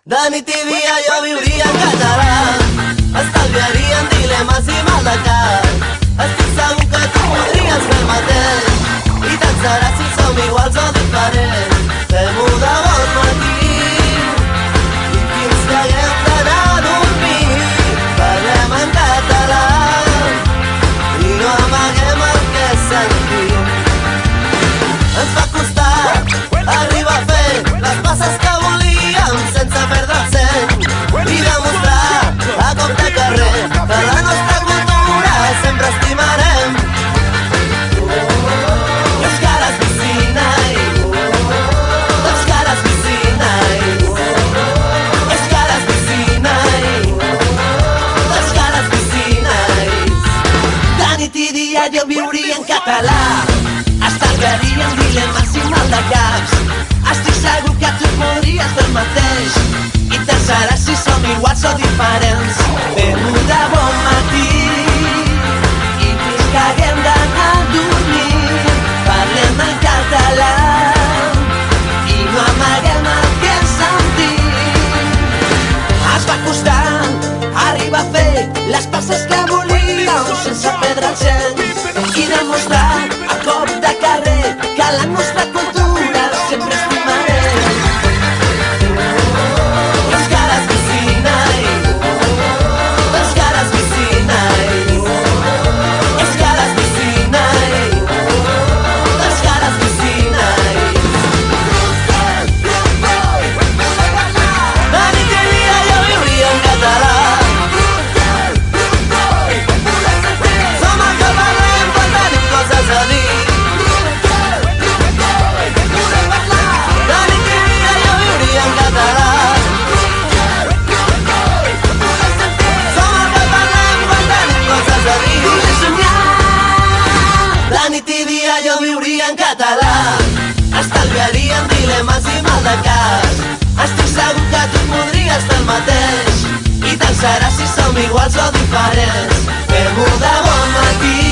De nit i dia jo viuria en català, estalviaria en dilemes i mal de cap. Estic segur que tu podries fer el mateix, i tant serà si som iguals o diferents. Fem-ho de bon matí i fins que haguem d'anar a dormir. Parlem en català i no amaguem el que sentim. Ens va costar arribar a fer les passes que volíem sense perdre el seny i demostrar a cop de carrer que la nostra cultura sempre estimarem. Euskaraz bizi nahi, euskaraz bizi nahi, euskaraz bizi nahi, euskaraz bizi nahi. De nit i dia jo viuria en català, estalviaria en dilemes i mal de caps. Estic segur que tu podries fer el mateix, i tant serà si som iguals o diferents. Fem-ho de bon matí i fins que haguem d'anar a dormir. Parlem en català i no amaguem el que sentim. Ens va costar arribar a fer les passes que volíem sense perdre el seny i demostrar a cop de carrer que la nostra cultura sempre estimarem. Euskaraz bizi nahi, euskaraz bizi nahi, euskaraz bizi nahi, euskaraz bizi nahi. De nit i dia jo viuria en català. Som el que parlem quan tenim coses a dir. De nit i dia jo viuria en català. Som el que parlem quan tenim coses a dir. De nit i dia jo viuria en català, estalviaria en dilemes i mal de cap. Estic segur que tu podries fer el mateix, i tant serà si som iguals o diferents. Fem-ho de bon matí